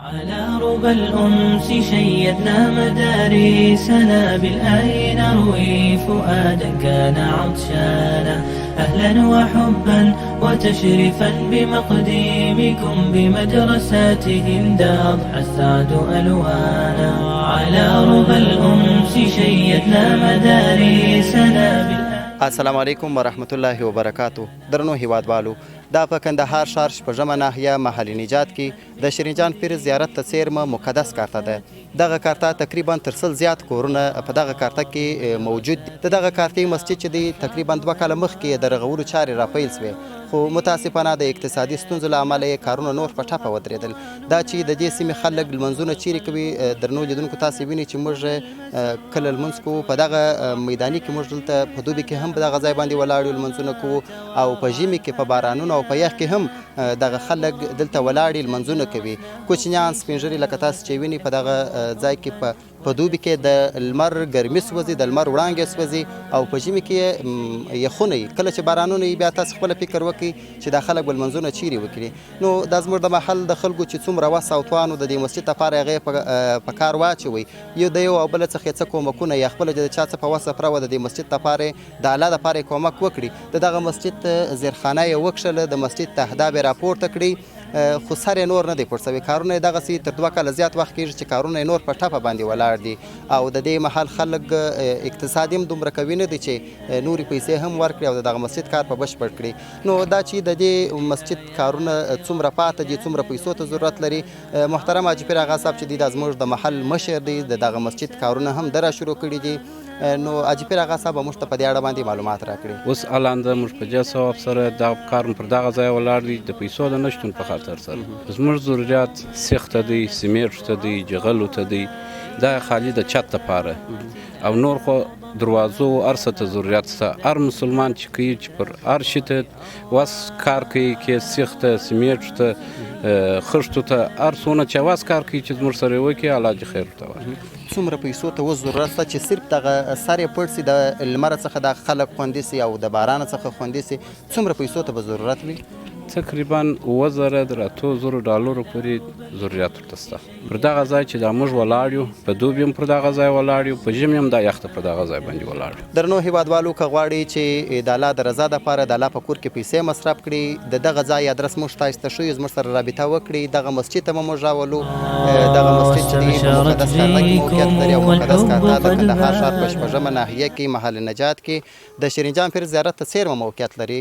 على ربى الأنس شيدنا مدارسنا بالآي نروي فؤادا كان عطشانا أهلا وحبا وتشريفا بمقدمكم بمدرسات هند أضحى السعد ألوانا. على ربى الأنس شيدنا مدارسنا بالآي. السلام علیکم ورحمت الله وبرکاتو. درنو هیوادوالو، دا په کندهار ښار شپږمه ناحیه محلي نجات کې د شیرین جان پیر زیارت ته څیرمه مقدس کارته ده. دغه کارته تقریبا تر سل زیات کورونه په دغه کارته کې موجود دي. د دغه کارتې مسجد چې دی تقریبا 2 کاله مخکې د رغولو چارې راپیل سوې، خو متاسفانه د اقتصادي ستونزو له امله یې کارونه نور په ټپه ودرېدل. دا چې د دې سیمې خلک لمنځونه چیرې کوي، درنو لیدونکو تاسې وینئ چې موږ کله لمونځ کوو په دغه میداني کې، موږ دلته په دوبي کې هم په دغه ځای باندې ولاړ یو لمونځونه کوو، او په ژمي کې په بارانونو او په یخ کې هم دغه خلک دلته ولاړ لمونځونه کوي. کوچنیان سپین ږیري لکه تاسو چې وینئ په دغه ځای کې په دوبي کې د لمر ګرمي سوځي، د لمر وړانګې سوځي، او په ژمي کې یخونه وي. کله چې بارانونه وي بیا تاسو خپله فکر وکړئ چې دا خلک به لمونځونه چیرې وکړي. نو دا زموږ د محل د خلکو چې څومره وس او توان د دې مسجد لپاره هغه یې په کار واچوئ، یو د یو او بل څخه یې څه کومکونه یا خپله د چا څه په وسه پره وه د دې مسجد لپاره د الله دپاره یې کومک وکړي. د دغه مسجد زیرخانه یې وکښله، د مسجد تهداب یې راپورته کړي، خو سر یې نور نه دی پورته سوی. کارونه یې دغسې تر 2 کاله زیات وخت کېږي چې کارونه یې نور په ټپه باندې ولاړ دي، او د دې محل خلک اقتصاد هم دومره قوي نه دی چې نورې پیسې هم ورکړي او د دغه مسجد کار په بشپړ کړي. نو دا چې د دې مسجد کارونه څومره پاته دي، څومره پیسو ته ضرورت لري، محترم حاجي پیر اغا صاحب چې دی دا زموږ د محل مشر دی، د دغه مسجد کارونه هم ده را شروع کړي دي. نو حاجي پیر اغا صاحب موږ ته په دې اړه باندې معلومات راکړي. اوس الان د موږ په دې سبب سره دا کار پر دغه ځای ولاړ دی د پیسو د نشتون په خاطر سره. زموږ ضرورت سیخ ته دی، سیمنټ ته دی، جغلو ته دی، دا خالي د چت لپاره، او نور خو دروازو ارسه ته ضرورت شته. هر مسلمان چې کوي چې پر هر شي ته وس کار کوي، کې سیخ ته، سیمنټ ته، خښتو ته، هر څونه چې وس کار کوي چې زموږ سره یې وکړي، الله دې خیر ورته وکړي. څومره پیسو ته اوس ضرورت شته چې صرف دغه سر یې پټ سي، د لمره څخه د خلک خوندي سي او د بارانه څخه خوندي سي؟ څومره پیسو ته به ضرورت وي؟ تقریبا 7,000 تر 8,000 ډالرو پورې ضرورت ورته شته. پر دغه ځای چې دا موږ ولاړ یو، په دوبي هم پر دغه ځای ولاړ یو، په ژمي هم دا یخ ته پر دغه ځای باندې ولاړ یو. درنو هیوادوالو، که غواړئ چې د الله د رضا دپاره د الله په کور کې پیسې مصرف کړي، د دغه ځای ادرس موږ ښایسته ښیو، زموږ سره رابطه وکړئ. دغه مسجد ته به موږ راولو. دغه مسجد چې دی په مقدس کارته کې موقعیت لري، او مقدس کارته د کندهار ښار په شپږمه ناحیه کې محل نجات کې د شیرین جان پیر زیارت ته څیرمه موقعیت لري.